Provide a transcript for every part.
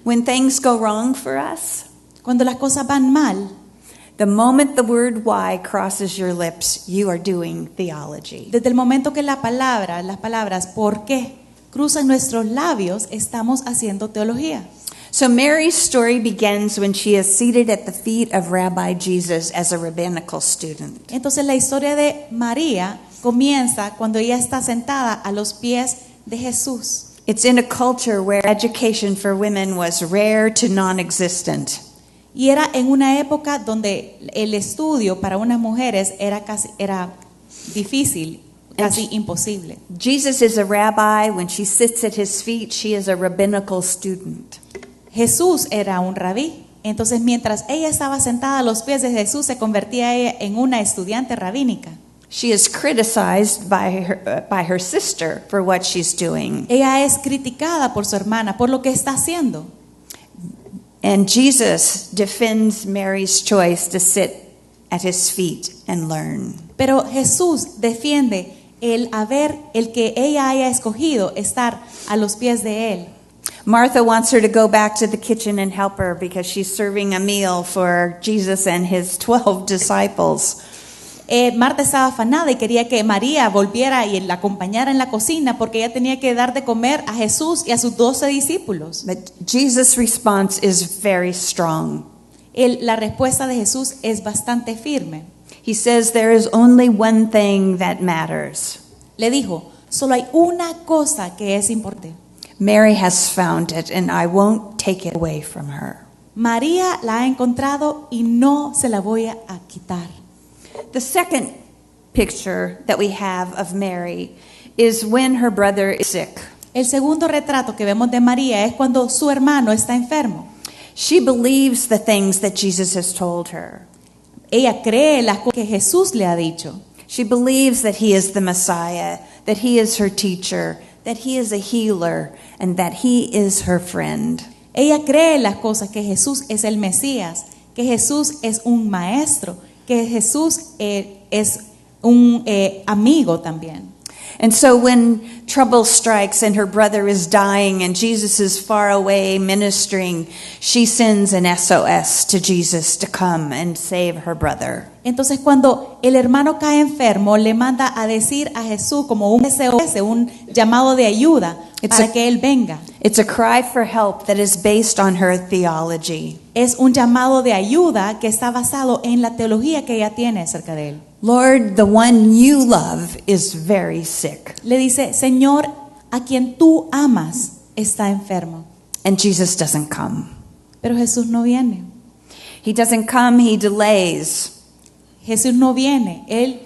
When things go wrong for us, Cuando las cosas van mal, the moment the word why crosses your lips, you are doing theology. desde el momento que las palabras ¿por qué? Cruzan nuestros labios, estamos haciendo teología. So Mary's story begins when she is seated at the feet of Rabbi Jesus as a rabbinical student. Entonces la historia de María comienza cuando ella está sentada a los pies de Jesús. It's in a culture where education for women was rare to non-existent. Y era en una época donde el estudio para unas mujeres era difícil, casi imposible. Jesus is a rabbi. When she sits at his feet, she is a rabbinical student. Jesús era un rabí. Entonces, mientras ella estaba sentada a los pies de Jesús, se convertía ella en una estudiante rabínica. She is criticized by her sister for what she's doing. Ella es criticada por su hermana por lo que está haciendo. And Jesus defends Mary's choice to sit at his feet and learn. Pero Jesús defiende el que ella haya escogido estar a los pies de él. Martha wants her to go back to the kitchen and help her because she's serving a meal for Jesus and his 12 disciples. Marta estaba afanada y quería que María volviera y la acompañara en la cocina porque ella tenía que dar de comer a Jesús y a sus 12 discípulos. But Jesus' response is very strong. La respuesta de Jesús es bastante firme. He says there is only one thing that matters. Le dijo, solo hay una cosa que es importante. Mary has found it and I won't take it away from her. María la ha encontrado y no se la voy a quitar. The second picture that we have of Mary is when her brother is sick. El segundo retrato que vemos de María es cuando su hermano está enfermo. She believes the things that Jesus has told her. Ella cree las cosas que Jesús le ha dicho. She believes that he is the Messiah, that he is her teacher, that he is a healer, and that he is her friend. Ella cree las cosas que Jesús es el Mesías, que Jesús es un maestro, que Jesús es un amigo también. And so when trouble strikes and her brother is dying and Jesus is far away ministering, she sends an SOS to Jesus to come and save her brother. Entonces cuando el hermano cae enfermo, le manda a decir a Jesús como un SOS, un llamado de ayuda para que él venga. It's a cry for help that is based on her theology. Es un llamado de ayuda que está basado en la teología que ella tiene acerca de él. Lord, the one you love is very sick. Le dice, Señor, a quien tú amas está enfermo. And Jesus doesn't come. Pero Jesús no viene. He doesn't come, he delays. Jesús no viene, él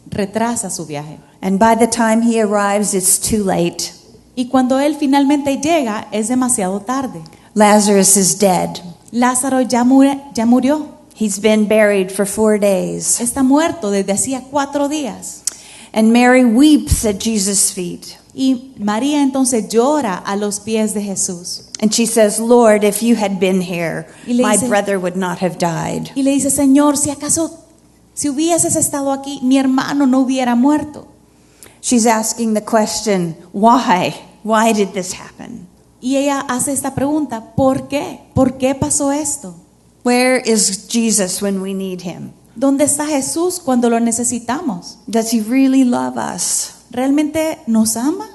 retrasa su viaje. And by the time he arrives, it's too late. Y cuando él finalmente llega, es demasiado tarde. Lazarus is dead. Lázaro ya murió. He's been buried for 4 days. Está muerto desde hacía 4 días. And Mary weeps at Jesus' feet. Y María entonces llora a los pies de Jesús. And she says, Lord, if you had been here, my dice, brother would not have died. Y le dice, Señor, si hubieses estado aquí, mi hermano no hubiera muerto. She's asking the question, why? Why did this happen? Y ella hace esta pregunta, ¿por qué? ¿Por qué pasó esto? Where is Jesus when we need him? ¿Dónde está Jesús cuando lo necesitamos? Does he really love us? ¿Realmente nos ama?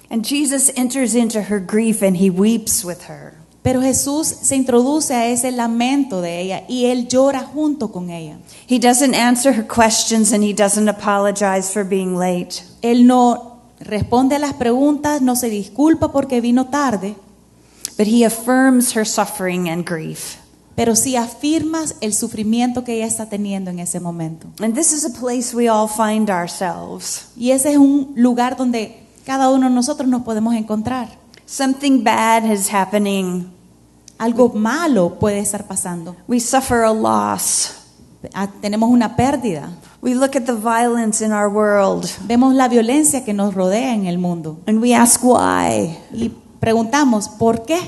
And Jesus enters into her grief and he weeps with her. Pero Jesús se introduce a ese lamento de ella y él llora junto con ella. He doesn't answer her questions and he doesn't apologize for being late. Él no responde a las preguntas, no se disculpa porque vino tarde, but he affirms her suffering and grief. Pero sí afirmas el sufrimiento que ella está teniendo en ese momento. And this is a place we all find ourselves. Y ese es un lugar donde cada uno de nosotros nos podemos encontrar. Something bad is happening. Algo malo puede estar pasando. We suffer a loss. Tenemos una pérdida. We look at the violence in our world. Vemos la violencia que nos rodea en el mundo. And we ask why. Y preguntamos, ¿por qué?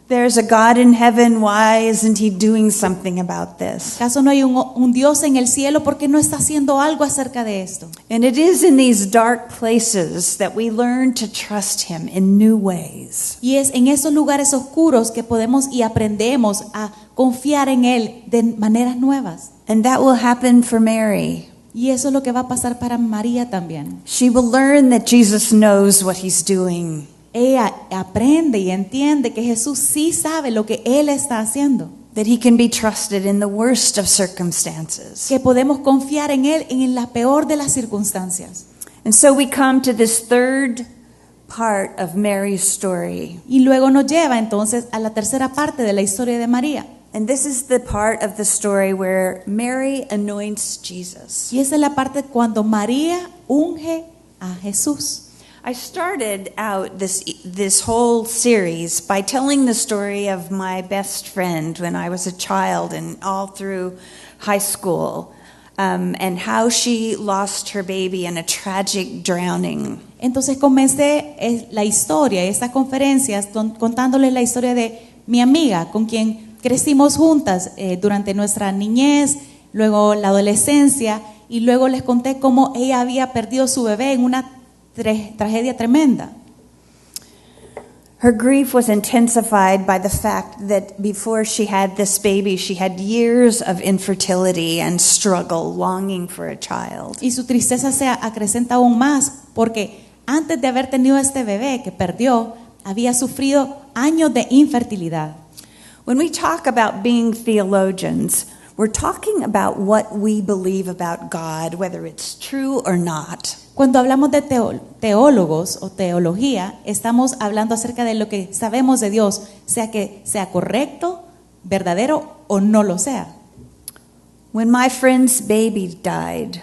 There's a God in heaven, why isn't he doing something about this? ¿Acaso no hay un Dios en el cielo? ¿Por qué no está haciendo algo acerca de esto? And it is in these dark places that we learn to trust him in new ways. Y es en esos lugares oscuros que podemos y aprendemos a confiar en Él de maneras nuevas. And that will happen for Mary. Y eso es lo que va a pasar para María también. She will learn that Jesus knows what he's doing. Ella aprende y entiende que Jesús sí sabe lo que Él está haciendo. That he can be trusted in the worst of circumstances. Que podemos confiar en Él en la peor de las circunstancias. And so we come to this third part of Mary's story. Y luego nos lleva entonces a la tercera parte de la historia de María. And this is the part of the story where Mary anoints Jesus. Y esa es la parte cuando María unge a Jesús. I started out this whole series by telling the story of my best friend when I was a child and all through high school, and how she lost her baby in a tragic drowning. Entonces comencé la historia, estas conferencias, contándoles la historia de mi amiga con quien crecimos juntas durante nuestra niñez, luego la adolescencia, y luego les conté cómo ella había perdido su bebé en una tragedia tremenda. Her grief was intensified by the fact that before she had this baby, she had years of infertility and struggle, longing for a child. Y su tristeza se acrecenta aún más porque antes de haber tenido este bebé que perdió, había sufrido años de infertilidad. When we talk about being theologians, we're talking about what we believe about God, whether it's true or not. Cuando hablamos de teólogos o teología, estamos hablando acerca de lo que sabemos de Dios, sea que sea correcto, verdadero o no lo sea. When my friend's baby died,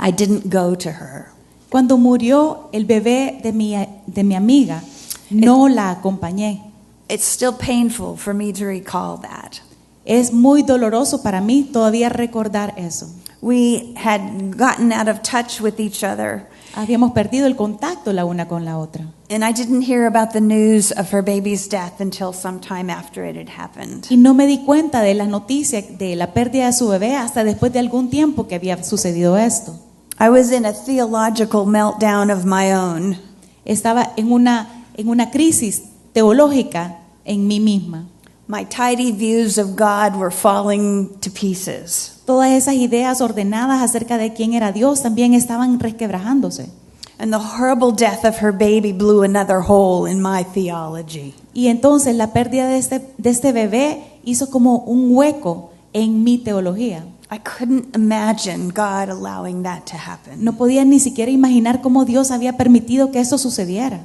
I didn't go to her. Cuando murió el bebé de mi amiga, no la acompañé. It's still painful for me to recall that. Es muy doloroso para mí todavía recordar eso. We had gotten out of touch with each other. Habíamos perdido el contacto la una con la otra. And I didn't hear about the news of her baby's death until sometime after it had happened. Y no me di cuenta de la noticia de la pérdida de su bebé hasta después de algún tiempo que había sucedido esto. I was in a theological meltdown of my own. Estaba en una crisis teológica en mí misma. My tidy views of God were falling to pieces. Todas esas ideas ordenadas acerca de quién era Dios también estaban resquebrajándose. And the horrible death of her baby blew another hole in my theology. Y entonces la pérdida de este bebé hizo como un hueco en mi teología. I couldn't imagine God allowing that to happen. No podía ni siquiera imaginar cómo Dios había permitido que eso sucediera.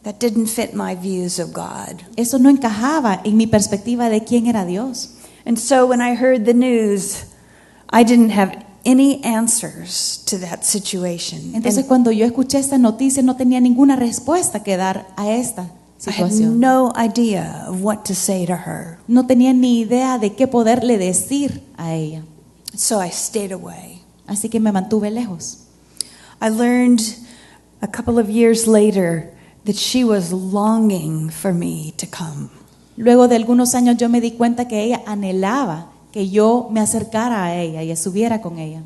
That didn't fit my views of God. Eso no encajaba en mi perspectiva de quién era Dios. And so when I heard the news, I didn't have any answers to that situation. Entonces cuando yo escuché esta noticia no tenía ninguna respuesta que dar a esta I had situación. no idea of what to say to her. No tenía ni idea de qué poderle decir a ella. So I stayed away. Así que me mantuve lejos. I learned a couple of years later that she was longing for me to come. Luego de algunos años yo me di cuenta que ella anhelaba que yo me acercara a ella y estuviera con ella.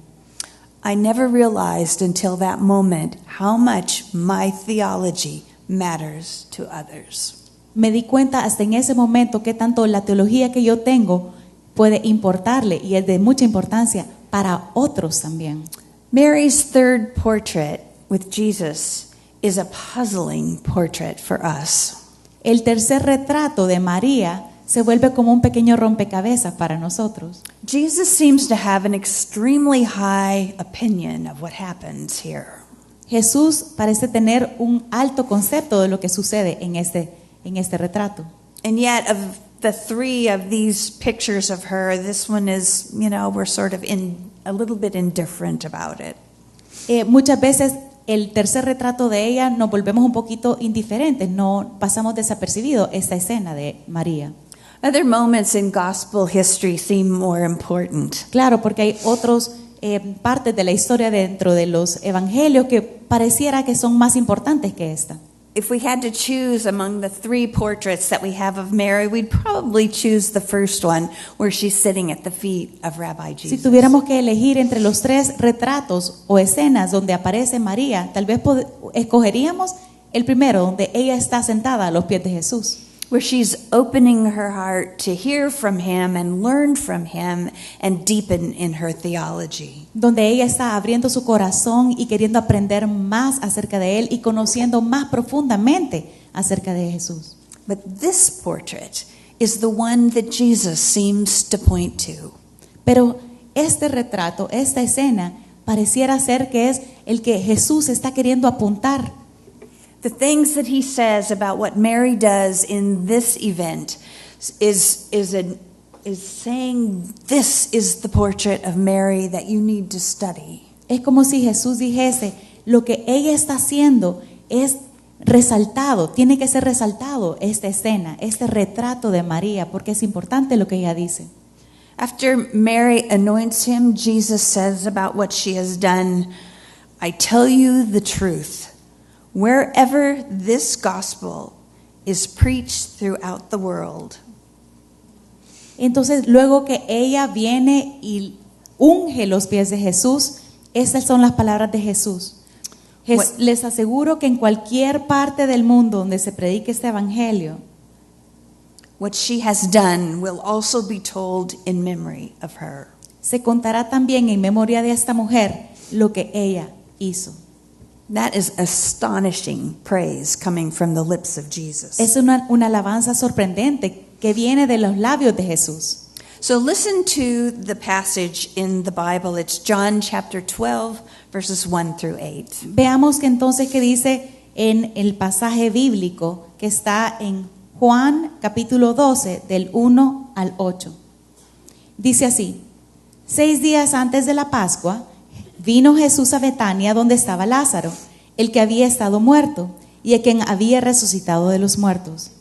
I never realized until that moment how much my theology matters to others. Me di cuenta hasta en ese momento que tanto la teología que yo tengo puede importarle y es de mucha importancia para otros también. Mary's third portrait with Jesus is a puzzling portrait for us. El tercer retrato de María se vuelve como un pequeño rompecabezas para nosotros. Jesus seems to have an extremely high opinion of what happens here. Jesús parece tener un alto concepto de lo que sucede en este retrato. And yet of the three of these pictures of her, this one is, we're sort of a little bit indifferent about it. Muchas veces el tercer retrato de ella nos volvemos un poquito indiferentes, no pasamos desapercibido esta escena de María. Other moments in gospel history seem more important. Claro, porque hay otros partes de la historia dentro de los evangelios que pareciera que son más importantes que esta. if we had to choose among the three portraits that we have of Mary, we'd probably choose the first one where she's sitting at the feet of Rabbi Si Jesus. tuviéramos que elegir entre los tres retratos o escenas donde aparece María, tal vez escogeríamos el primero, donde ella está sentada a los pies de Jesús, Where she's opening her heart to hear from him and learn from him and deepen in her theology. donde ella está abriendo su corazón y queriendo aprender más acerca de él y conociendo más profundamente acerca de Jesús. But this portrait is the one that Jesus seems to point to. Pero este retrato, esta escena, pareciera ser que es el que Jesús está queriendo apuntar. The things that he says about what Mary does in this event is saying this is the portrait of Mary that you need to study. Es como si Jesús dijese, lo que ella está haciendo es resaltado, tiene que ser resaltado esta escena, este retrato de María, porque es importante lo que ella dice. After Mary anoints him, Jesus says about what she has done, I tell you the truth. Wherever this gospel is preached throughout the world. Entonces, luego que ella viene y unge los pies de Jesús, esas son las palabras de Jesús. Les aseguro que en cualquier parte del mundo donde se predique este evangelio, What she has done will also be told in memory of her. se contará también en memoria de esta mujer lo que ella hizo. That is astonishing praise coming from the lips of Jesus. Es una alabanza sorprendente que viene de los labios de Jesús. So listen to the passage in the Bible. It's John chapter 12, verses 1 through 8. Veamos que entonces que dice en el pasaje bíblico que está en Juan capítulo 12 del 1 al 8. Dice así: 6 días antes de la Pascua vino Jesús a Betania donde estaba Lázaro, el que había estado muerto y a quien había resucitado de los muertos.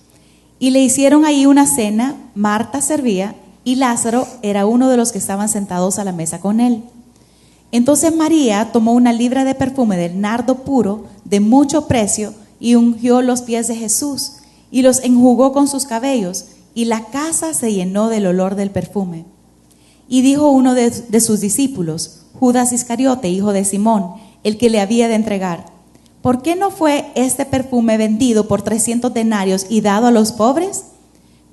Y le hicieron ahí una cena. Marta servía y Lázaro era uno de los que estaban sentados a la mesa con él. Entonces María tomó una libra de perfume del nardo puro de mucho precio y ungió los pies de Jesús y los enjugó con sus cabellos, y la casa se llenó del olor del perfume. Y dijo uno de sus discípulos, Judas Iscariote, hijo de Simón, el que le había de entregar: ¿por qué no fue este perfume vendido por 300 denarios y dado a los pobres?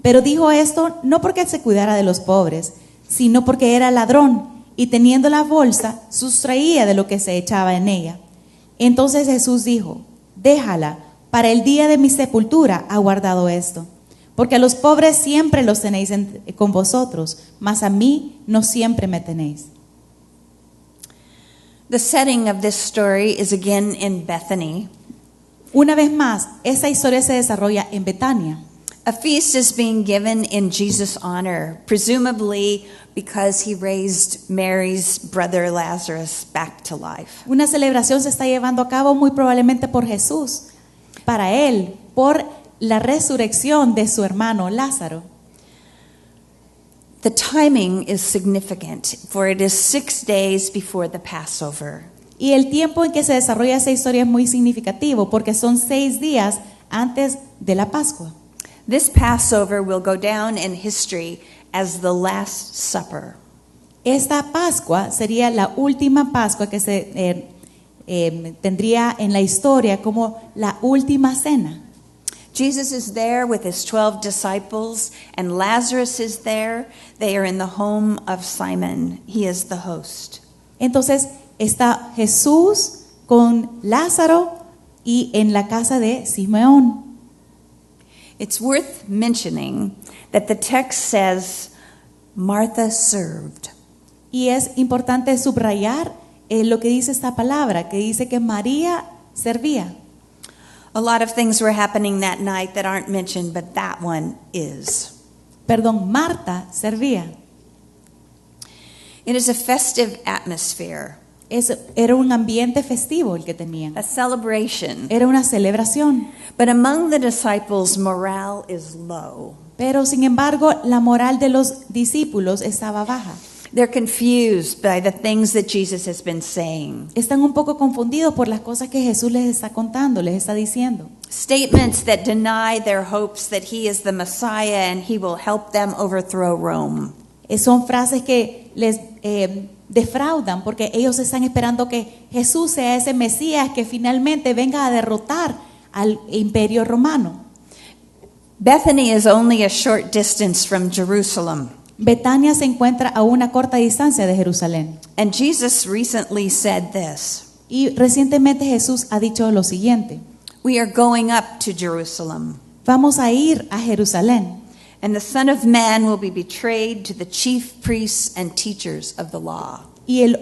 Pero dijo esto no porque se cuidara de los pobres, sino porque era ladrón, y teniendo la bolsa, sustraía de lo que se echaba en ella. Entonces Jesús dijo: déjala, para el día de mi sepultura ha guardado esto. Porque a los pobres siempre los tenéis con vosotros, mas a mí no siempre me tenéis. The setting of this story is again in Bethany. Una vez más, esa historia se desarrolla en Betania. A feast is being given in Jesus' honor, presumably because he raised Mary's brother Lazarus back to life. Una celebración se está llevando a cabo muy probablemente por Jesús, para él, por la resurrección de su hermano Lázaro. The timing is significant, for it is 6 days before the Passover. Y el tiempo en que se desarrolla esa historia es muy significativo, porque son 6 días antes de la Pascua. This Passover will go down in history as the Last Supper. Esta Pascua sería la última Pascua que se tendría en la historia como la última cena. Jesus is there with his 12 disciples, and Lazarus is there. They are in the home of Simon. He is the host. Entonces está Jesús con Lázaro y en la casa de Simeón. It's worth mentioning that the text says Martha served. Y es importante subrayar lo que dice esta palabra, que dice que María servía. A lot of things were happening that night that aren't mentioned, but that one is. Marta servía. It is a festive atmosphere, Era un ambiente festivo el que tenían. a celebration. Era una celebración. But among the disciples, morale is low. Pero sin embargo, la moral de los discípulos estaba baja. They're confused by the things that Jesus has been saying. Están un poco confundidos por las cosas que Jesús les está contando, les está diciendo. Statements that deny their hopes that he is the Messiah and he will help them overthrow Rome. Son frases que les defraudan porque ellos están esperando que Jesús sea ese Mesías que finalmente venga a derrotar al imperio romano. Bethany is only a short distance from Jerusalem. Betania se encuentra a una corta distancia de Jerusalén. And Jesus recently said this. Y recientemente Jesús ha dicho lo siguiente. We are going up to Jerusalem. Vamos a ir a Jerusalén. And the Son of Man will be betrayed to the chief priests and teachers of the law. Y el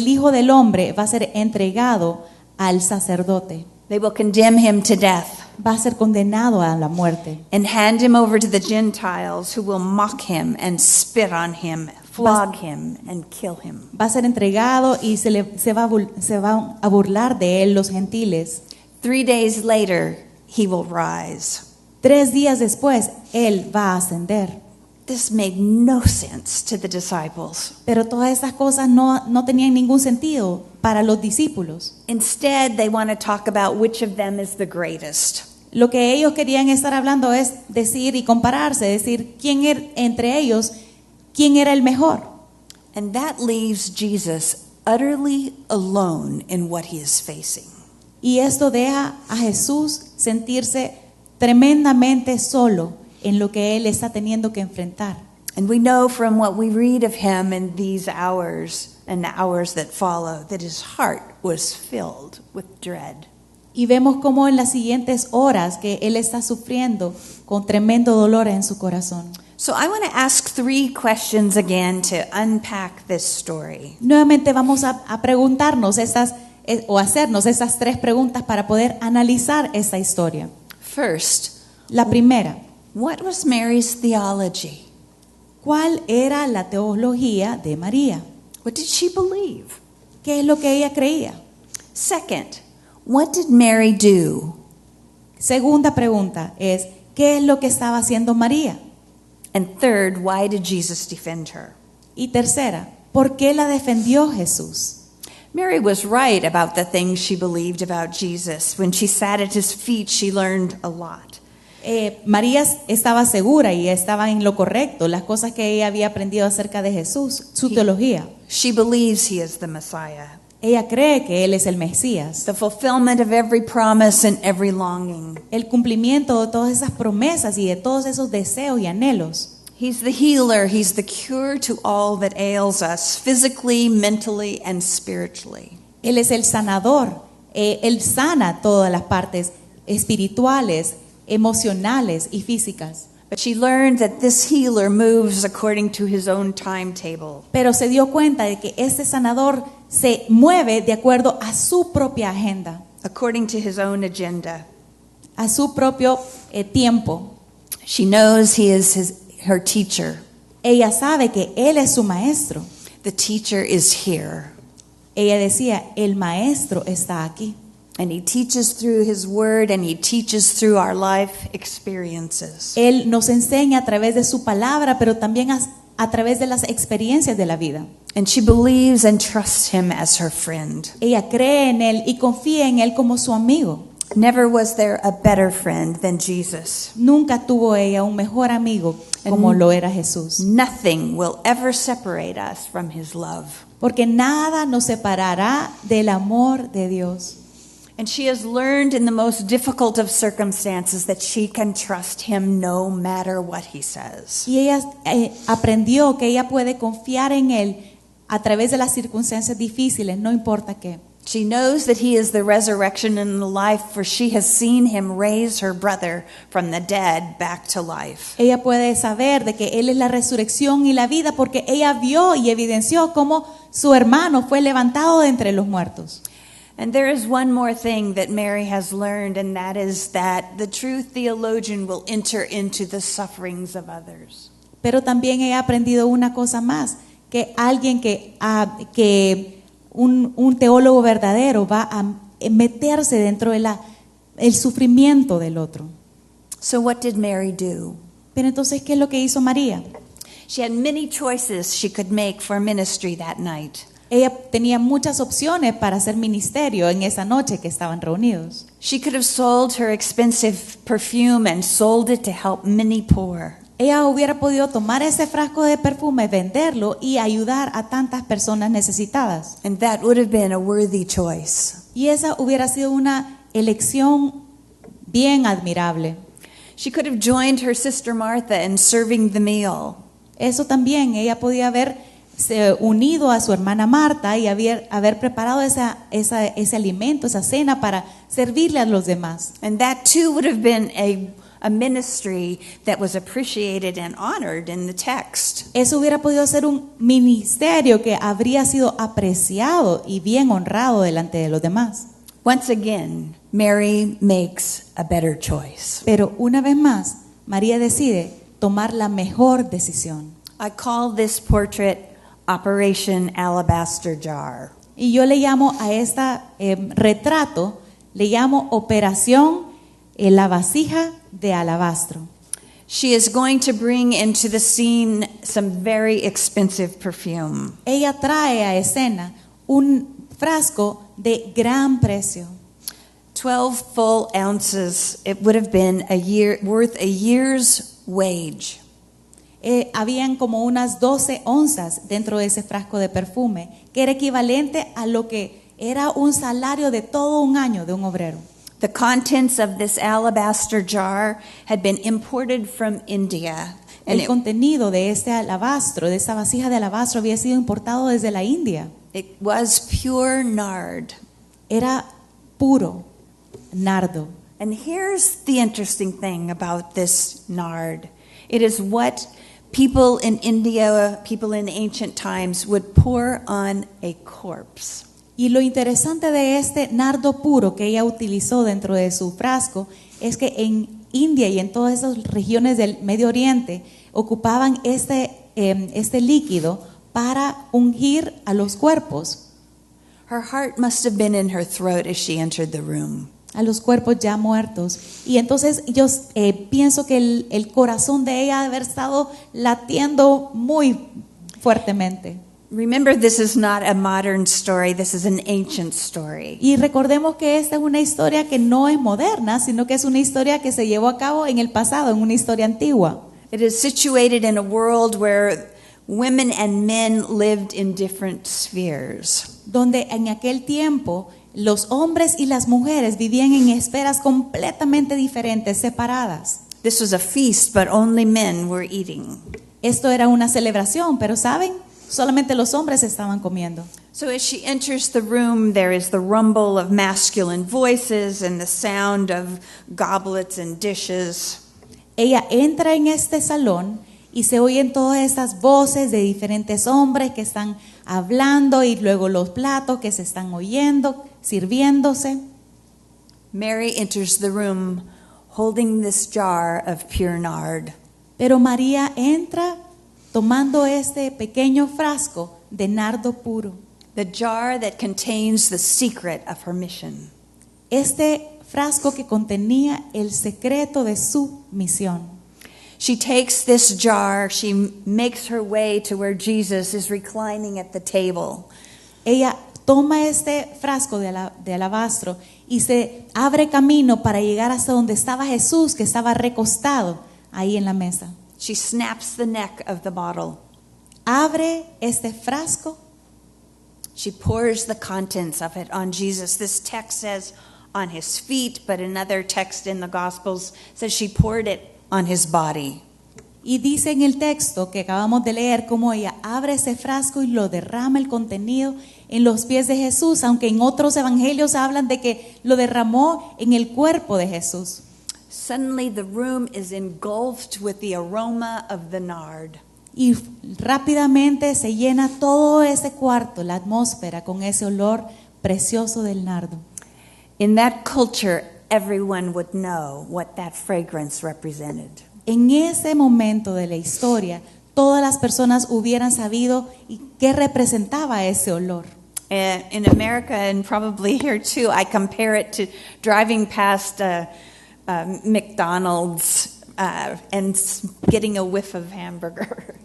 Hijo del Hombre va a ser entregado al sacerdote. They will condemn him to death. Va a ser condenado a la muerte. And hand him over to the Gentiles who will mock him and spit on him, flog him and kill him. Va a ser entregado y se va a burlar de él los gentiles. 3 days later, he will rise. 3 días después, él va a ascender. This made no sense to the disciples. Pero todas esas cosas no tenían ningún sentido para los discípulos. Instead, they want to talk about which of them is the greatest. Lo que ellos querían estar hablando es decir y compararse, decir quién era entre ellos, quién era el mejor. And that leaves Jesus utterly alone in what he is facing. Y esto deja a Jesús sentirse tremendamente solo en lo que él está teniendo que enfrentar. And we know from what we read of him in these hours and the hours that follow that his heart was filled with dread. Y vemos cómo en las siguientes horas que él está sufriendo con tremendo dolor en su corazón. So I want to ask 3 questions again to unpack this story. Nuevamente vamos a preguntarnos o hacernos estas 3 preguntas para poder analizar esta historia. First, La primera, what was Mary's theology? ¿cuál era la teología de María? What did she believe? ¿Qué es lo que ella creía? Second, what did Mary do? Segunda pregunta es, ¿qué es lo que estaba haciendo María? And third, why did Jesus defend her? Y tercera, ¿por qué la defendió Jesús? Mary was right about the things she believed about Jesus. When she sat at his feet, she learned a lot. María estaba segura y estaba en lo correcto, las cosas que ella había aprendido acerca de Jesús, su teología. She believes he is the Messiah, Ella cree que él es el Mesías, the fulfillment of every promise and every longing. el cumplimiento de todas esas promesas y de todos esos deseos y anhelos. He's the healer. He's the cure to all that ails us, physically, mentally, and spiritually. Él es el sanador. Él sana todas las partes espirituales, emocionales y físicas. But she learned that this healer moves according to his own timetable. Pero se dio cuenta de que este sanador se mueve de acuerdo a su propia agenda, According to his own agenda. a su propio tiempo. She knows he is her teacher. Ella sabe que él es su maestro. The teacher is here. Ella decía, el maestro está aquí. And he teaches through his word and he teaches through our life experiences. Él nos enseña a través de su palabra, pero también a través de las experiencias de la vida. And she believes and trusts him as her friend. Ella cree en él y confía en él como su amigo. Never was there a better friend than Jesus. Nunca tuvo ella un mejor amigo como lo era Jesús. Nothing will ever separate us from his love. Porque nada nos separará del amor de Dios. And she has learned in the most difficult of circumstances that she can trust him no matter what he says. Y ella aprendió que ella puede confiar en él a través de las circunstancias difíciles, no importa qué. She knows that he is the resurrection and the life, for she has seen him raise her brother from the dead back to life. Ella puede saber de que él es la resurrección y la vida porque ella vio y evidenció cómo su hermano fue levantado de entre los muertos. And there is one more thing that Mary has learned, and that is that the true theologian will enter into the sufferings of others. Pero también he aprendido una cosa más, que alguien un teólogo verdadero va a meterse dentro de el sufrimiento del otro. So what did Mary do? Pero entonces, ¿qué es lo que hizo María? She had many choices she could make for ministry that night. Ella tenía muchas opciones para hacer ministerio en esa noche que estaban reunidos. She could have sold her expensive perfume and sold it to help many poor. Ella hubiera podido tomar ese frasco de perfume, venderlo y ayudar a tantas personas necesitadas. And that would have been a worthy choice. Y esa hubiera sido una elección bien admirable. She could have joined her sister Martha in serving the meal. Eso también, ella podía haberse unido a su hermana Marta y haber preparado ese alimento, esa cena para servirle a los demás. And that too would have been a ministry that was appreciated and honored in the text. Eso hubiera podido ser un ministerio que habría sido apreciado y bien honrado delante de los demás. Once again, Mary makes a better choice. Pero una vez más, María decide tomar la mejor decisión. I call this portrait Operation Alabaster Jar. Y yo le llamo a esta retrato, le llamo Operación la vasija de alabastro. She is going to bring into the scene some very expensive perfume. Ella trae a escena un frasco de gran precio. 12 full ounces. It would have been worth a year's wage. Habían como unas 12 onzas dentro de ese frasco de perfume, que era equivalente a lo que era un salario de todo un año de un obrero. The contents of this alabaster jar had been imported from India. El contenido de este alabastro, de esa vasija de alabastro, había sido importado desde la India. It was pure nard. Era puro nardo. And here's the interesting thing about this nard. It is what people in India, people in ancient times, would pour on a corpse. Y lo interesante de este nardo puro que ella utilizó dentro de su frasco es que en India y en todas esas regiones del Medio Oriente ocupaban este líquido para ungir a los cuerpos. Her heart must have been in her throat as she entered the room. A los cuerpos ya muertos. Y entonces yo pienso que el corazón de ella debe haber estado latiendo muy fuertemente. Remember, this is not a modern story, this is an ancient story. Y recordemos que esta es una historia que no es moderna, sino que es una historia que se llevó a cabo en el pasado, en una historia antigua. It is situated in a world where women and men lived in different spheres. Donde en aquel tiempo los hombres y las mujeres vivían en esferas completamente diferentes, separadas. This was a feast, but only men were eating. Esto era una celebración, pero ¿saben? Solamente los hombres estaban comiendo. So as she enters the room, there is the rumble of masculine voices and the sound of goblets and dishes. Ella entra en este salón y se oyen todas estas voces de diferentes hombres que están hablando y luego los platos que se están oyendo, sirviéndose. Mary enters the room holding this jar of pure nard. Pero María entra tomando este pequeño frasco de nardo puro. The jar that contains the secret of her mission. Este frasco que contenía el secreto de su misión. She takes this jar, she makes her way to where Jesus is reclining at the table. Ella toma este frasco de alabastro y se abre camino para llegar hasta donde estaba Jesús, que estaba recostado ahí en la mesa. She snaps the neck of the bottle. Abre este frasco. She pours the contents of it on Jesus. This text says on his feet, but another text in the Gospels says she poured it on his body. Y dice en el texto que acabamos de leer cómo ella abre ese frasco y lo derrama el contenido en los pies de Jesús, aunque en otros evangelios hablan de que lo derramó en el cuerpo de Jesús. Suddenly the room is engulfed with the aroma of the nard. Y rápidamente se llena todo ese cuarto, la atmósfera, con ese olor precioso del nardo. In that culture, everyone would know what that fragrance represented. En ese momento de la historia, todas las personas hubieran sabido qué representaba ese olor. In America, and probably here too, I compare it to driving past McDonald's and getting a whiff of hamburger.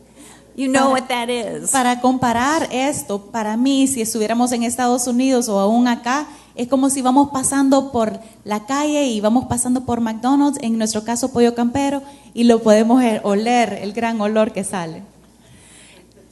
You know what that is. Para comparar esto, para mí, si estuviéramos en Estados Unidos o aún acá, es como si vamos pasando por la calle y vamos pasando por McDonald's, en nuestro caso Pollo Campero, y lo podemos oler, el gran olor que sale.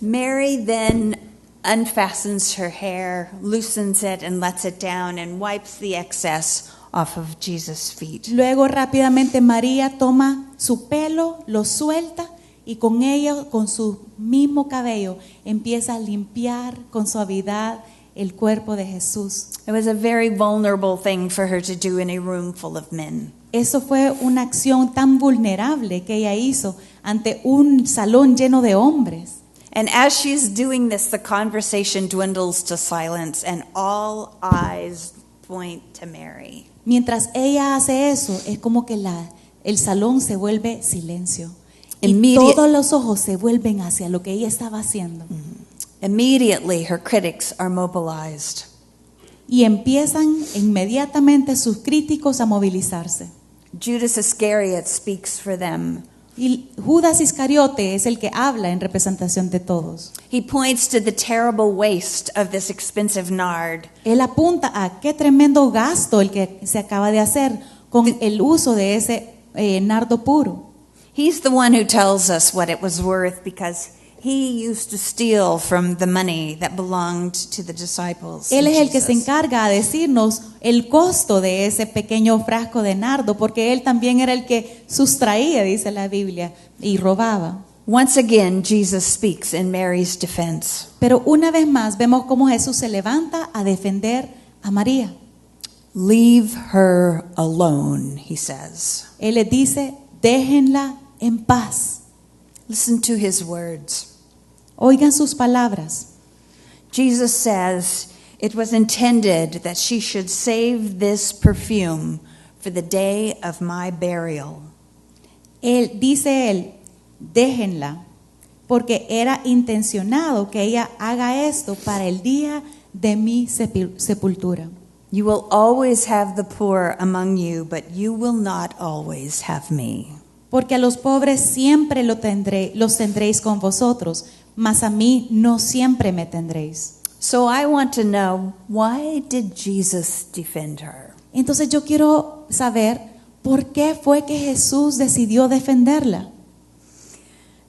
Mary then unfastens her hair, loosens it and lets it down and wipes the excess off of Jesus' feet. Luego rápidamente María toma su pelo, lo suelta y con ello, con su mismo cabello, empieza a limpiar con suavidad el cuerpo de Jesús. It was a very vulnerable thing for her to do in a room full of men. Eso fue una acción tan vulnerable que ella hizo ante un salón lleno de hombres. And as she's doing this, the conversation dwindles to silence and all eyes point to Mary. Mientras ella hace eso, es como que el salón se vuelve silencio. Y todos los ojos se vuelven hacia lo que ella estaba haciendo. Immediately, her critics are mobilized. Y empiezan inmediatamente sus críticos a movilizarse. Judas Iscariot speaks for them. Y Judas Iscariote es el que habla en representación de todos. He points to the terrible waste of this expensive nard. Él apunta a qué tremendo gasto el que se acaba de hacer con el uso de ese nardo puro. He's the one who tells us what it was worth because he used to steal from the money that belonged to the disciples. Él es el que se encarga de decirnos el costo de ese pequeño frasco de nardo, porque él también era el que sustraía, dice la Biblia, y robaba. Once again, Jesus speaks in Mary's defense. Pero una vez más vemos cómo Jesús se levanta a defender a María. Leave her alone, he says. Él le dice, déjenla en paz. Listen to his words. Oigan sus palabras. Jesus says, it was intended that she should save this perfume for the day of my burial. Dice él, déjenla, porque era intencionado que ella haga esto para el día de mi sepultura. You will always have the poor among you, but you will not always have me. Porque a los pobres siempre los tendréis con vosotros, mas a mí no siempre me tendréis. So I want to know, why did Jesus defend her? Entonces yo quiero saber por qué fue que Jesús decidió defenderla.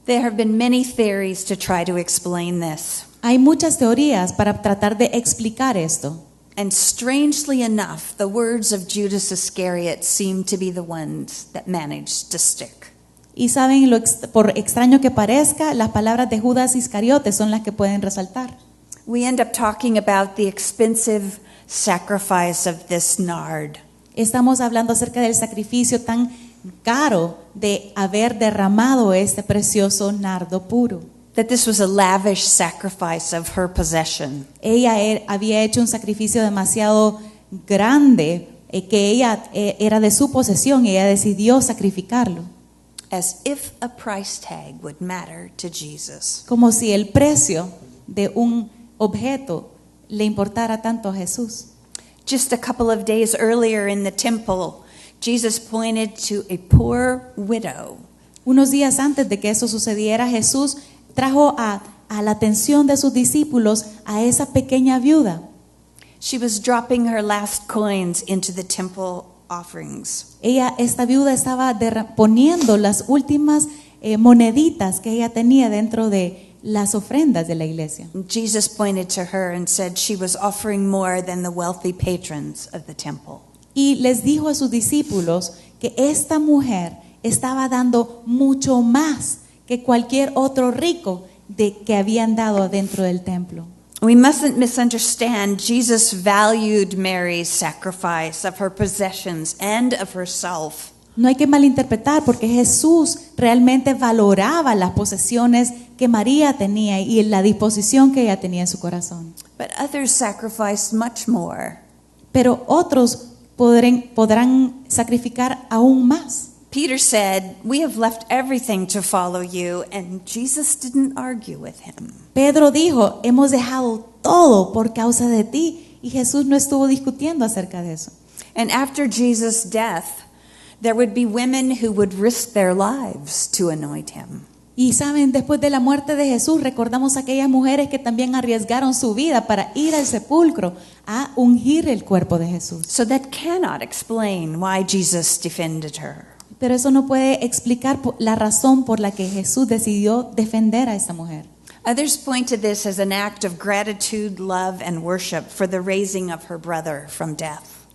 There have been many theories to try to explain this. Hay muchas teorías para tratar de explicar esto. And strangely enough, the words of Judas Iscariot seem to be the ones that managed to stick. Y saben, por extraño que parezca, las palabras de Judas Iscariote son las que pueden resaltar. We end up talking about the expensive sacrifice of this nard. Estamos hablando acerca del sacrificio tan caro de haber derramado este precioso nardo puro. That this was a lavish sacrifice of her possession. Ella había hecho un sacrificio demasiado grande que ella era de su posesión y ella decidió sacrificarlo. As if a price tag would matter to Jesus. Como si el precio de un objeto le importara tanto a Jesús. Just a couple of days earlier in the temple, Jesus pointed to a poor widow. Unos días antes de que eso sucediera, Jesús trajo a la atención de sus discípulos a esa pequeña viuda. She was dropping her last coins into the temple offerings. Esta viuda estaba poniendo las últimas moneditas que ella tenía dentro de las ofrendas de la iglesia. Jesus pointed to her and said she was offering more than the wealthy patrons of the temple. Y les dijo a sus discípulos que esta mujer estaba dando mucho más que cualquier otro rico que habían dado dentro del templo. We mustn't misunderstand. Jesus valued Mary's sacrifice of her possessions and of herself. No hay que malinterpretar porque Jesús realmente valoraba las posesiones que María tenía y la disposición que ella tenía en su corazón. But others sacrificed much more. Pero otros podrán sacrificar aún más. Peter said, "We have left everything to follow you," and Jesus didn't argue with him. Pedro dijo, hemos dejado todo por causa de ti, y Jesús no estuvo discutiendo acerca de eso. And after Jesus' death, there would be women who would risk their lives to anoint him. Y saben, después de la muerte de Jesús, recordamos a aquellas mujeres que también arriesgaron su vida para ir al sepulcro a ungir el cuerpo de Jesús. So that cannot explain why Jesus defended her. Pero eso no puede explicar la razón por la que Jesús decidió defender a esta mujer. Others point to this as an act of gratitude, love, and worship for the raising of her brother from death.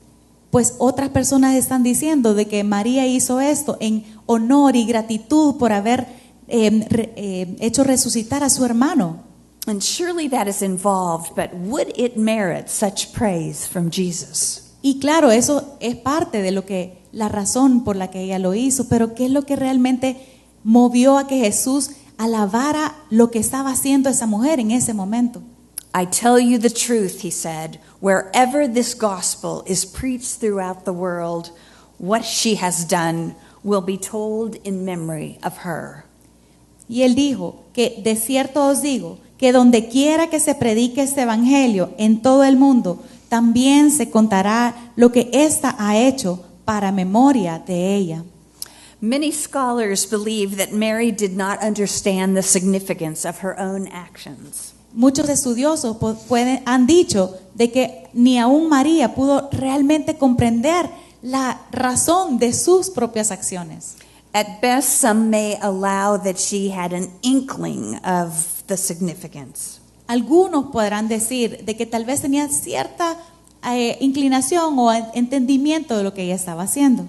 Pues otras personas están diciendo de que María hizo esto en honor y gratitud por haber hecho resucitar a su hermano. And surely that is involved, but would it merit such praise from Jesus? Y claro, eso es parte de lo que la razón por la que ella lo hizo, pero ¿qué es lo que realmente movió a que Jesús alabara lo que estaba haciendo esa mujer en ese momento? I tell you the truth, he said, wherever this gospel is preached throughout the world, what she has done will be told in memory of her. Y él dijo que de cierto os digo que donde quiera que se predique este evangelio en todo el mundo, también se contará lo que ésta ha hecho para memoria de ella. Many scholars believe that Mary did not understand the significance of her own actions. Muchos estudiosos han dicho de que ni aún María pudo realmente comprender la razón de sus propias acciones. At best, some may allow that she had an inkling of the significance. Algunos podrán decir de que tal vez tenía cierta inclinación o entendimiento de lo que ella estaba haciendo.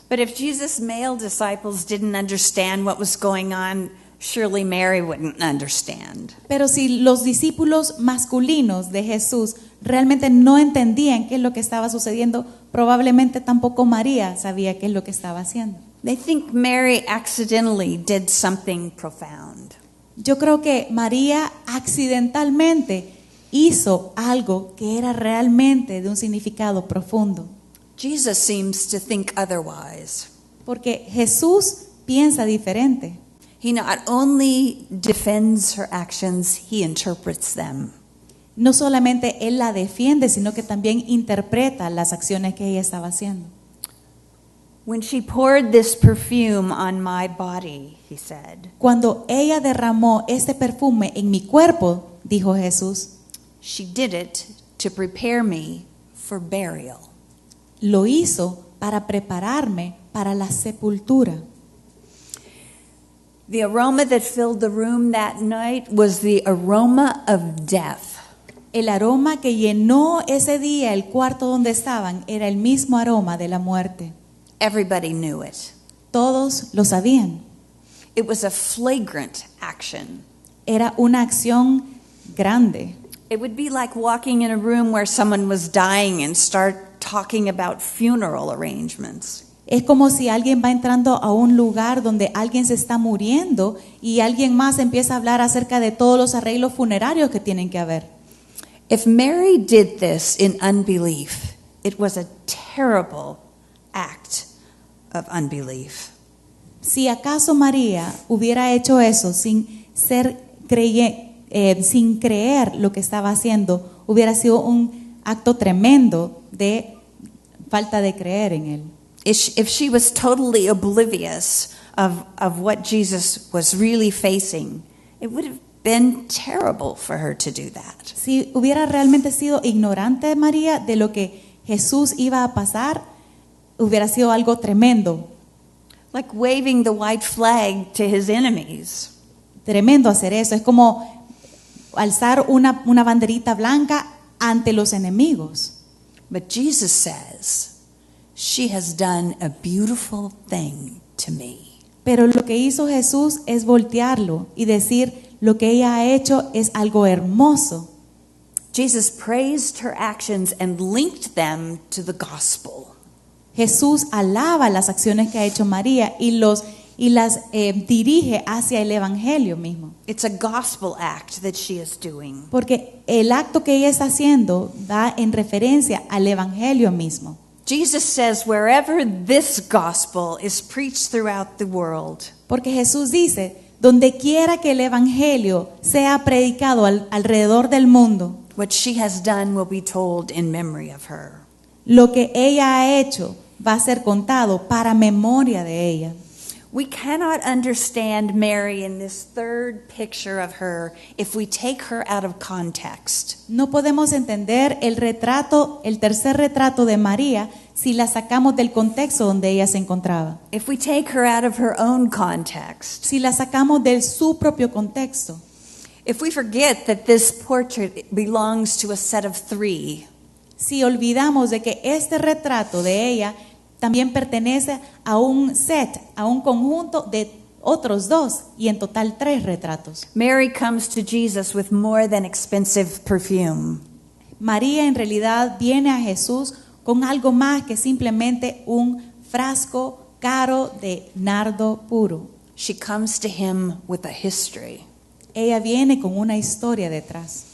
But if Jesus' male disciples didn't understand what was going on, surely Mary wouldn't understand. Pero si los discípulos masculinos de Jesús realmente no entendían qué es lo que estaba sucediendo, probablemente tampoco María sabía qué es lo que estaba haciendo. They think Mary accidentally did something profound. Yo creo que María accidentalmente hizo algo que era realmente de un significado profundo. Jesus seems to think otherwise. Porque Jesús piensa diferente. He not only defends her actions, he interprets them. No solamente él la defiende, sino que también interpreta las acciones que ella estaba haciendo. When she poured this perfume on my body, he said, Cuando ella derramó este perfume en mi cuerpo, dijo Jesús, she did it to prepare me for burial. Lo hizo para prepararme para la sepultura. The aroma that filled the room that night was the aroma of death. El aroma que llenó ese día el cuarto donde estaban era el mismo aroma de la muerte. Everybody knew it. Todos lo sabían. It was a flagrant action. Era una acción grande. It would be like walking in a room where someone was dying and start talking about funeral arrangements. Es como si alguien va entrando a un lugar donde alguien se está muriendo y alguien más empieza a hablar acerca de todos los arreglos funerarios que tienen que haber. If Mary did this in unbelief, it was a terrible act of unbelief. Si acaso María hubiera hecho eso sin creer lo que estaba haciendo, hubiera sido un acto tremendo de falta de creer en él. If she was totally oblivious of what Jesus was really facing, it would have been terrible for her to do that. Si hubiera realmente sido ignorante María de lo que Jesús iba a pasar, hubiera sido algo tremendo. Like waving the white flag to his enemies. Tremendo hacer eso. Es como alzar una banderita blanca ante los enemigos. But Jesus says, she has done a beautiful thing to me. Pero lo que hizo Jesús es voltearlo y decir, lo que ella ha hecho es algo hermoso. Jesus praised her actions and linked them to the gospel. Jesús alaba las acciones que ha hecho María y las dirige hacia el evangelio mismo. It's a gospel act that she is doing. Porque el acto que ella está haciendo va en referencia al evangelio mismo. Jesus says wherever this gospel is preached throughout the world. Porque Jesús dice, donde quiera que el evangelio sea predicado alrededor del mundo, What she has done will be told in memory of her. Lo que ella ha hecho va a ser contado para memoria de ella. We cannot understand Mary in this third picture of her if we take her out of context. No podemos entender el tercer retrato de María si la sacamos del contexto donde ella se encontraba. If we take her out of her own context. Si la sacamos de su propio contexto. If we forget that this portrait belongs to a set of 3. Si olvidamos de que este retrato de ella también pertenece a un set, a un conjunto de otros 2 y en total 3 retratos. Mary comes to Jesus with more than expensive perfume. María en realidad viene a Jesús con algo más que simplemente un frasco caro de nardo puro. She comes to him with a history. Ella viene con una historia detrás.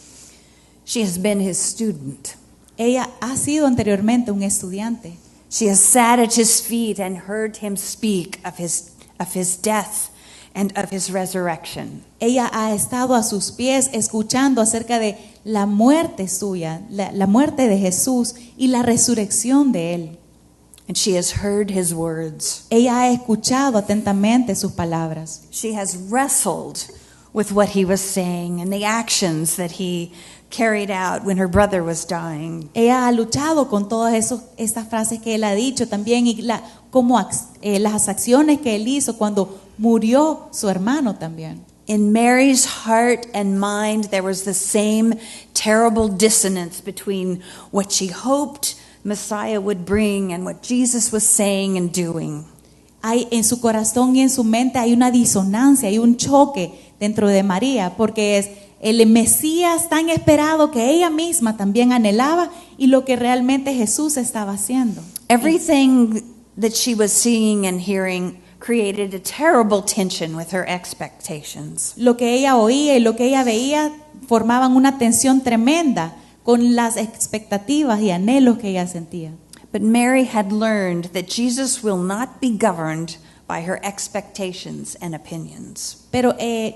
She has been his student. Ella ha sido anteriormente un estudiante. She has sat at his feet and heard him speak of his death and of his resurrection. Ella ha estado a sus pies escuchando acerca de la muerte suya, la muerte de Jesús y la resurrección de él. And she has heard his words. Ella ha escuchado atentamente sus palabras. She has wrestled with what he was saying and the actions that he carried out when her brother was dying. Ella ha luchado con todas estas frases que él ha dicho también y las acciones que él hizo cuando murió su hermano también. In Mary's heart and mind there was the same terrible dissonance between what she hoped Messiah would bring and what Jesus was saying and doing. En su corazón y en su mente hay una disonancia, hay un choque dentro de María, porque es el Mesías tan esperado que ella misma también anhelaba y lo que realmente Jesús estaba haciendo. Everything that she was seeing and hearing created a terrible tension with her expectations. Lo que ella oía y lo que ella veía formaban una tensión tremenda con las expectativas y anhelos que ella sentía. But Mary had learned that Jesus will not be governed by her expectations and opinions. Pero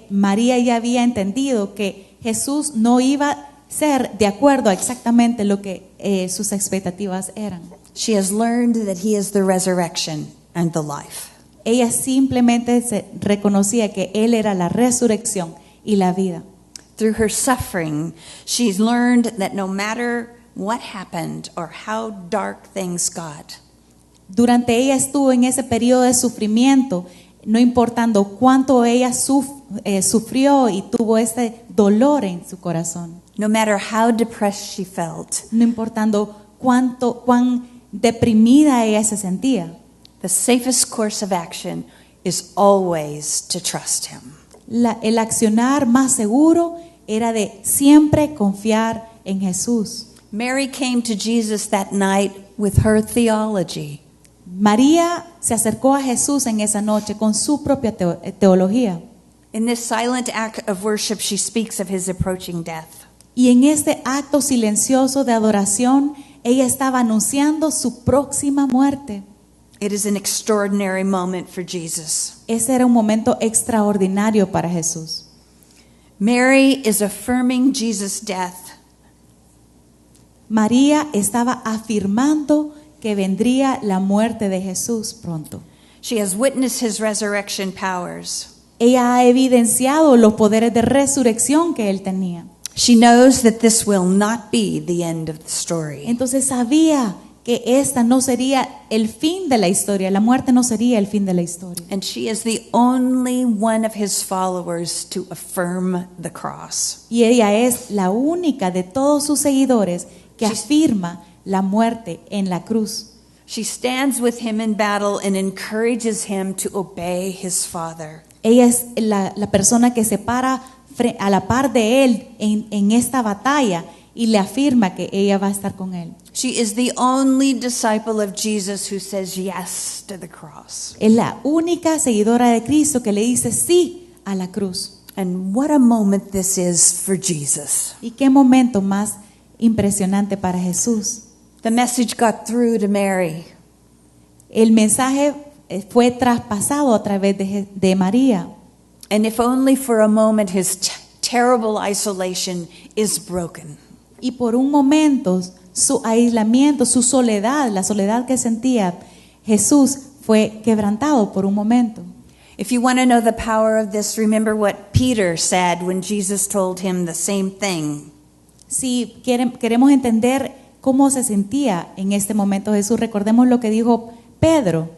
María ya había entendido que Jesús no iba a ser de acuerdo a exactamente lo que sus expectativas eran. She has learned that he is the resurrection and the life. Ella simplemente reconocía que él era la resurrección y la vida. Through her suffering, she's learned that no matter what happened or how dark things got, durante ella estuvo en ese periodo de sufrimiento, no importando cuánto ella sufrió y tuvo ese dolor en su corazón. no matter how depressed she felt, No importando cuán deprimida ella se sentía. the safest course of action is always to trust him. El accionar más seguro era de siempre confiar en Jesús. Mary came to Jesus that night with her theology. María se acercó a Jesús en esa noche con su propia teología. In this silent act of worship, she speaks of his approaching death. Y en este acto silencioso de adoración, ella estaba anunciando su próxima muerte. It is an extraordinary moment for Jesus. Ese era un momento extraordinario para Jesús. Mary is affirming Jesus' death. María estaba afirmando que vendría la muerte de Jesús pronto. She has witnessed his resurrection powers. Ella ha evidenciado los poderes de resurrección que él tenía. She knows that this will not be the end of the story. Entonces sabía que esta no sería el fin de la historia, la muerte no sería el fin de la historia. And she is the only one of his followers to affirm the cross. Y ella es la única de todos sus seguidores que afirma la muerte en la cruz. She stands with him in battle and encourages him to obey his Father. Ella es la persona que se para a la par de él en esta batalla y le afirma que ella va a estar con él. She is the only disciple of Jesus who says yes to the cross. Es la única seguidora de Cristo que le dice sí a la cruz. And what a moment this is for Jesus. Y qué momento más impresionante para Jesús. The message got through to Mary. El mensaje fue traspasado a través de María. And if only for a moment his terrible isolation is broken. Y por un momento su aislamiento, su soledad, la soledad que sentía Jesús fue quebrantado por un momento. If you want to know the power of this, remember what Peter said when Jesus told him the same thing. Si queremos entender cómo se sentía en este momento Jesús, recordemos lo que dijo Pedro.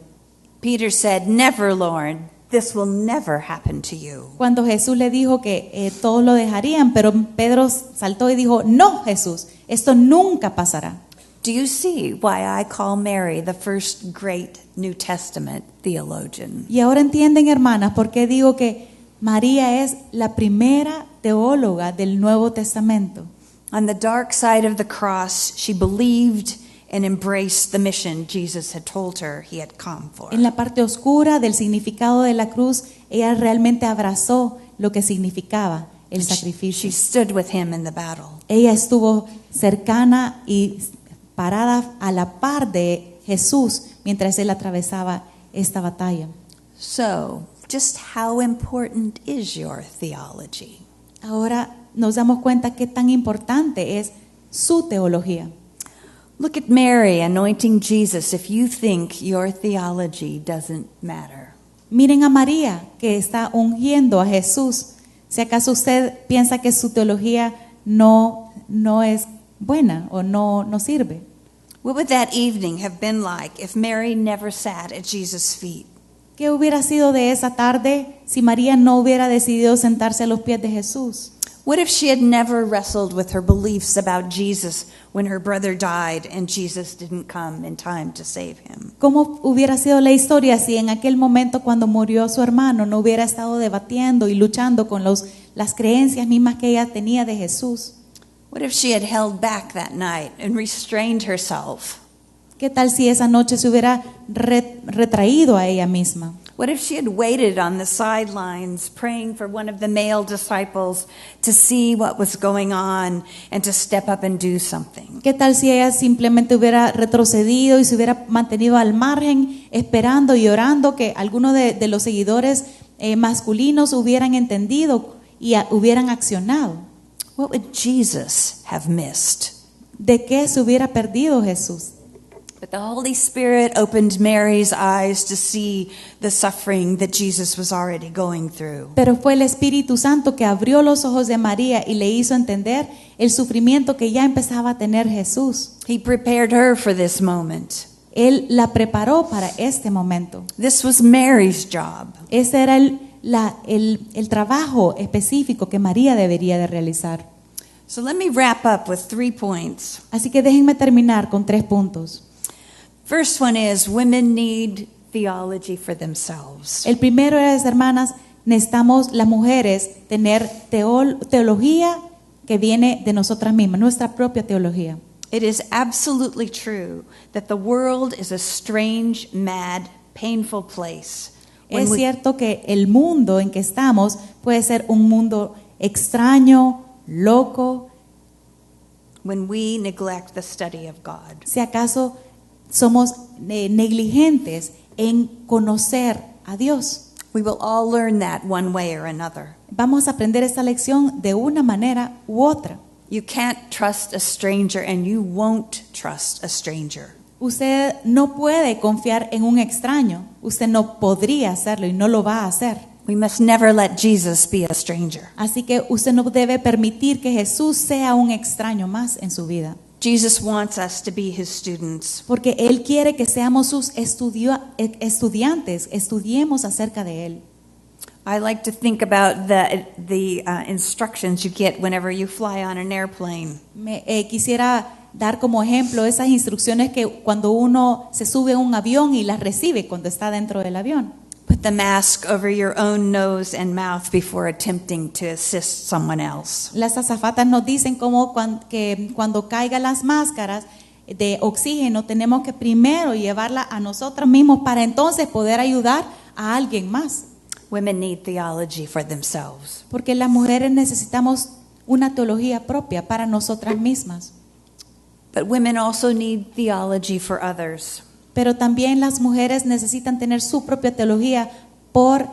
Peter said, "Never, Lord, this will never happen to you." Cuando Jesús le dijo que todos lo dejarían, pero Pedro saltó y dijo, no, Jesús, esto nunca pasará. Do you see why I call Mary the first great New Testament theologian? Y ahora entienden, hermanas, por qué digo que María es la primera teóloga del Nuevo Testamento. On the dark side of the cross, she believed and embraced the mission Jesus had told her he had come for. En la parte oscura del significado de la cruz, ella realmente abrazó lo que significaba el sacrificio. She stood with him in the battle. Ella estuvo cercana y parada a la par de Jesús mientras él atravesaba esta batalla. So, just how important is your theology? Ahora nos damos cuenta qué tan importante es su teología. Look at Mary anointing Jesus if you think your theology doesn't matter. Miren a María que está ungiendo a Jesús. Si acaso usted piensa que su teología no es buena o no sirve. What would that evening have been like if Mary never sat at Jesus' feet? ¿Qué hubiera sido de esa tarde si María no hubiera decidido sentarse a los pies de Jesús? What if she had never wrestled with her beliefs about Jesus when her brother died and Jesus didn't come in time to save him? ¿Cómo hubiera sido la historia si en aquel momento cuando murió su hermano no hubiera estado debatiendo y luchando con las creencias mismas que ella tenía de Jesús? What if she had held back that night and restrained herself? ¿Qué tal si esa noche se hubiera retraído a ella misma? What if she had waited on the sidelines, praying for one of the male disciples to see what was going on and to step up and do something? ¿Qué tal si ella simplemente hubiera retrocedido y se hubiera mantenido al margen, esperando y orando que algunos de los seguidores masculinos hubieran entendido y hubieran accionado? What would Jesus have missed? ¿De qué se hubiera perdido Jesús? But the Holy Spirit opened Mary's eyes to see the suffering that Jesus was already going through. Pero fue el Espíritu Santo que abrió los ojos de María y le hizo entender el sufrimiento que ya empezaba a tener Jesús. He prepared her for this moment. Él la preparó para este momento. This was Mary's job. Ese era el trabajo específico que María debería de realizar. So let me wrap up with 3 points. Así que déjenme terminar con 3 puntos. First one is women need theology for themselves. El primero es, hermanas, necesitamos las mujeres tener teología que viene de nosotras mismas, nuestra propia teología. It is absolutely true that the world is a strange, mad, painful place. Es cierto que el mundo en que estamos puede ser un mundo extraño, loco, when we neglect the study of God. si acaso somos negligentes en conocer a Dios. We will all learn that one way or another. Vamos a aprender esta lección de una manera u otra. You can't trust a stranger and you won't trust a stranger. Usted no puede confiar en un extraño. Usted no podría hacerlo y no lo va a hacer. We must never let Jesus be a stranger. Así que usted no debe permitir que Jesús sea un extraño más en su vida. Jesus wants us to be his students. Porque Él quiere que seamos sus estudiantes, estudiemos acerca de Él. I like to think about the instructions you get whenever you fly on an airplane. Quisiera dar como ejemplo esas instrucciones que cuando uno se sube a un avión y las recibe cuando está dentro del avión. Put the mask over your own nose and mouth before attempting to assist someone else. Las azafatas nos dicen que cuando caigan las máscaras de oxígeno tenemos que primero llevarla a nosotros mismos para entonces poder ayudar a alguien más. Women need theology for themselves. Porque las mujeres necesitamos una teología propia para nosotras mismas. But women also need theology for others. Pero también las mujeres necesitan tener su propia teología por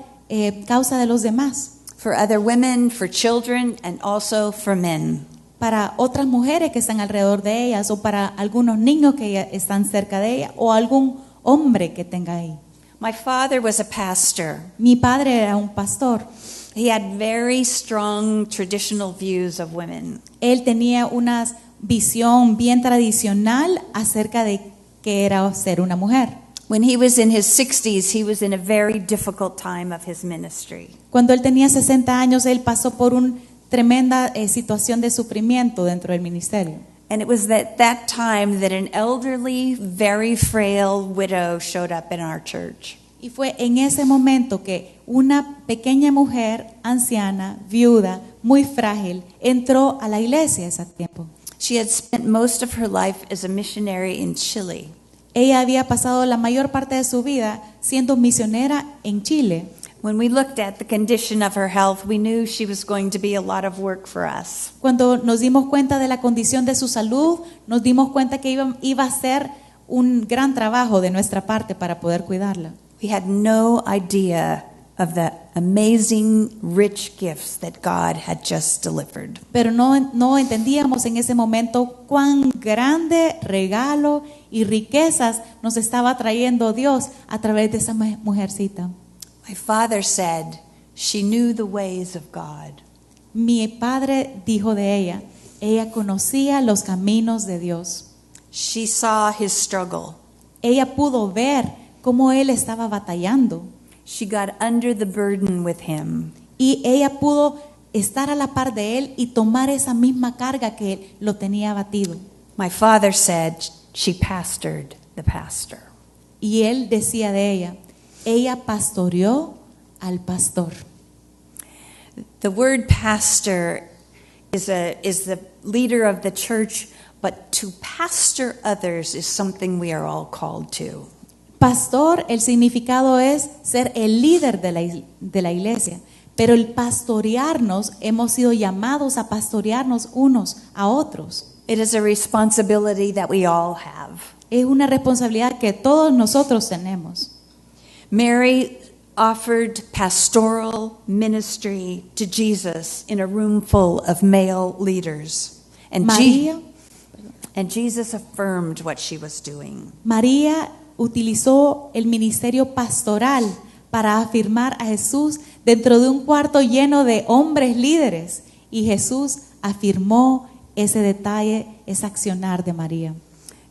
causa de los demás. For other women, for children, and also for men. Para otras mujeres que están alrededor de ellas o para algunos niños que están cerca de ellas o algún hombre que tenga ahí. My father was a pastor. Mi padre era un pastor. He had very strong traditional views of women. Él tenía una visión bien tradicional acerca de qué era ser una mujer. When he was in his 60s, he was in a very difficult time of his ministry. Cuando él tenía 60 años, él pasó por una tremenda situación de sufrimiento dentro del ministerio. And it was at that time that an elderly, very frail widow showed up in our church. Y fue en ese momento que una pequeña mujer anciana, viuda, muy frágil, entró a la iglesia ese tiempo. She had spent most of her life as a missionary in Chile. Ella había pasado la mayor parte de su vida siendo misionera en Chile. When we looked at the condition of her health, we knew she was going to be a lot of work for us. Cuando nos dimos cuenta de la condición de su salud, nos dimos cuenta que iba a ser un gran trabajo de nuestra parte para poder cuidarla. We had no idea of the amazing, rich gifts that God had just delivered. Pero no entendíamos en ese momento cuán grande regalo y riquezas nos estaba trayendo Dios a través de esa mujercita. My father said she knew the ways of God. Mi padre dijo de ella conocía los caminos de Dios. She saw his struggle. Ella pudo ver cómo él estaba batallando. She got under the burden with him. Y ella pudo estar a la par de él y tomar esa misma carga que él lo tenía abatido. My father said she pastored the pastor. Y él decía de ella pastoreó al pastor. The word pastor is the leader of the church, but to pastor others is something we are all called to. Pastor, el significado es ser el líder de la iglesia, pero el pastorearnos, hemos sido llamados a pastorearnos unos a otros. It is a responsibility that we all have. Es una responsabilidad que todos nosotros tenemos. Mary offered pastoral ministry to Jesus in a room full of male leaders. And Jesus affirmed what she was doing. María utilizó el ministerio pastoral para afirmar a Jesús dentro de un cuarto lleno de hombres líderes, y Jesús afirmó ese detalle, ese accionar de María.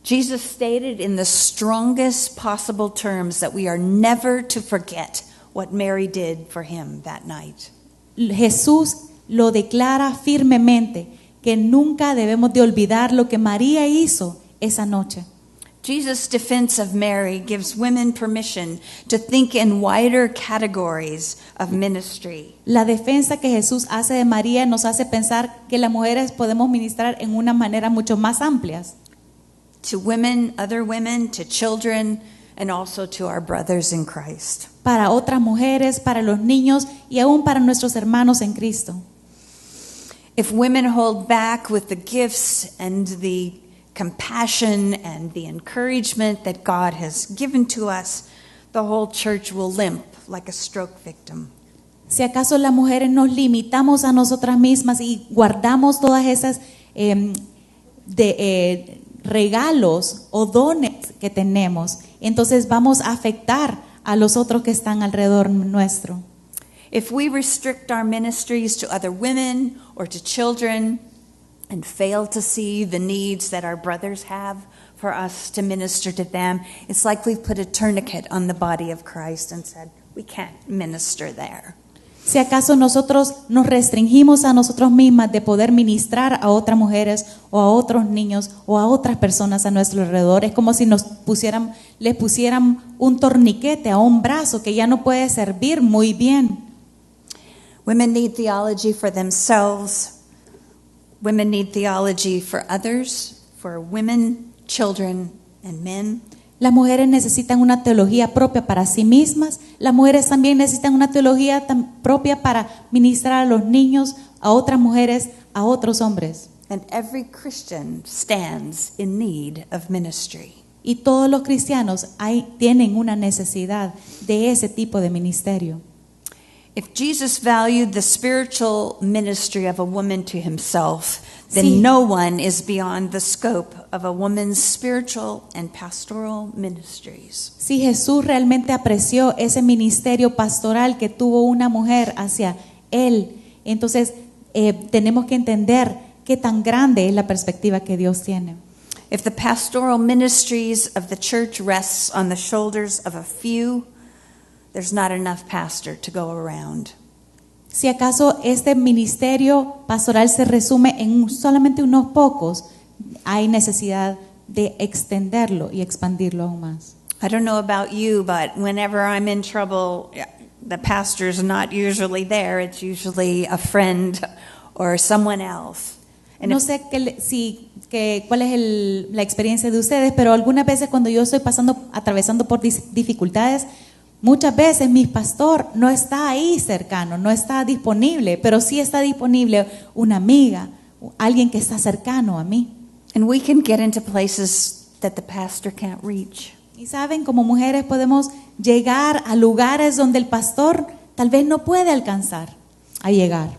Jesus stated in the strongest possible terms that we are never to forget what Mary did for him that night. Jesús lo declara firmemente que nunca debemos de olvidar lo que María hizo esa noche. Jesus' defense of Mary gives women permission to think in wider categories of ministry. La defensa que Jesús hace de María nos hace pensar que las mujeres podemos ministrar en una manera mucho más amplia. To women, other women, to children, and also to our brothers in Christ. Para otras mujeres, para los niños y aún para nuestros hermanos en Cristo. If women hold back with the gifts and the compassion and the encouragement that God has given to us, the whole church will limp like a stroke victim. Si acaso las mujeres nos limitamos a nosotras mismas y guardamos todas esas regalos o dones que tenemos, entonces vamos a afectar a los otros que están alrededor nuestro. If we restrict our ministries to other women or to children and fail to see the needs that our brothers have for us to minister to them, it's like we've put a tourniquet on the body of Christ and said, we can't minister there. Si acaso nosotros nos restringimos a nosotros mismas de poder ministrar a otras mujeres o a otros niños o a otras personas a nuestro alrededor, es como si les pusieran un torniquete a un brazo que ya no puede servir muy bien. Women need theology for themselves. Women need theology for others, for women, children, and men. Las mujeres necesitan una teología propia para sí mismas. Las mujeres también necesitan una teología propia para ministrar a los niños, a otras mujeres, a otros hombres. And every Christian stands in need of ministry. Y todos los cristianos tienen una necesidad de ese tipo de ministerio. If Jesus valued the spiritual ministry of a woman to himself, then Sí. no one is beyond the scope of a woman's spiritual and pastoral ministries. Si Jesús realmente apreció ese ministerio pastoral que tuvo una mujer hacia él, entonces tenemos que entender qué tan grande es la perspectiva que Dios tiene. If the pastoral ministries of the church rests on the shoulders of a few, there's not enough pastor to go around. Si acaso este ministerio pastoral se resume en solamente unos pocos, hay necesidad de extenderlo y expandirlo aún más. I don't know about you, but whenever I'm in trouble, the pastor's not usually there. It's usually a friend or someone else. And No if- sé cuál es la experiencia de ustedes, pero algunas veces cuando yo estoy atravesando por dificultades, muchas veces mi pastor no está ahí cercano, no está disponible, pero sí está disponible una amiga, alguien que está cercano a mí. and we can get into places that the pastor can't reach. Y saben, como mujeres podemos llegar a lugares donde el pastor tal vez no puede alcanzar a llegar.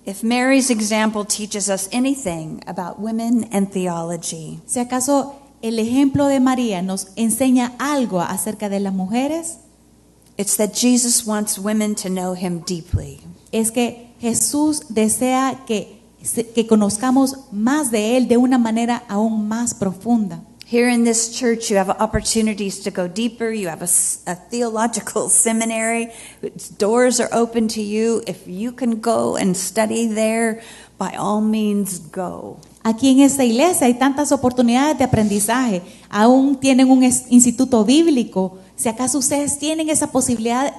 If Mary's example teaches us anything about women and theology, Si acaso el ejemplo de María nos enseña algo acerca de las mujeres, it's that Jesus wants women to know him deeply. es que Jesús desea que conozcamos más de Él de una manera aún más profunda. Here in this church, you have opportunities to go deeper. You have a theological seminary. Its doors are open to you. If you can go and study there, by all means, go. Aquí en esta iglesia hay tantas oportunidades de aprendizaje. Aún tienen un instituto bíblico. Si acaso ustedes tienen esa posibilidad,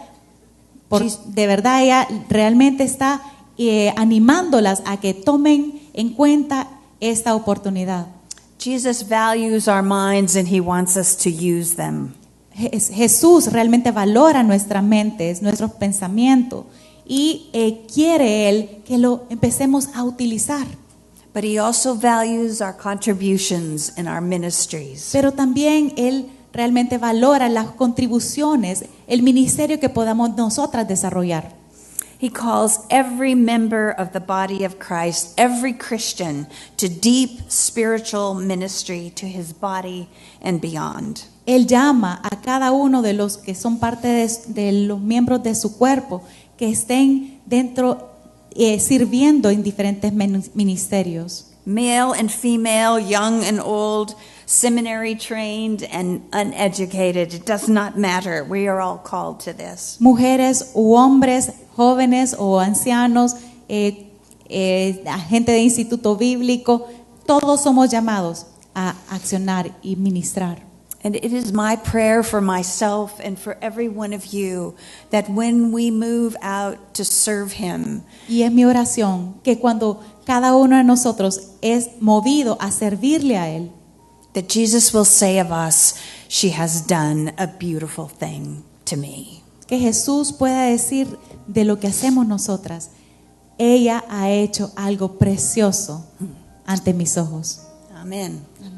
de verdad ella realmente está animándolas a que tomen en cuenta esta oportunidad. Jesus values our minds and he wants us to use them. Jesús realmente valora nuestras mentes, nuestros pensamientos y quiere Él que lo empecemos a utilizar. But he also values our contributions in our ministries. Pero también Él realmente valora las contribuciones, el ministerio que podamos nosotras desarrollar. He calls every member of the body of Christ, every Christian, to deep spiritual ministry to his body and beyond. Él llama a cada uno de los que son parte de los miembros de su cuerpo que estén dentro sirviendo en diferentes ministerios. Male and female, young and old, seminary trained and uneducated, it does not matter. We are all called to this. Mujeres u hombres, jóvenes o ancianos, gente de instituto bíblico, todos somos llamados a accionar y ministrar. And it is my prayer for myself and for every one of you that when we move out to serve him, Y es mi oración que cuando cada uno de nosotros es movido a servirle a Él, that Jesus will say of us, she has done a beautiful thing to me. que Jesús pueda decir de lo que hacemos nosotras, ella ha hecho algo precioso ante mis ojos. Amen. Amén.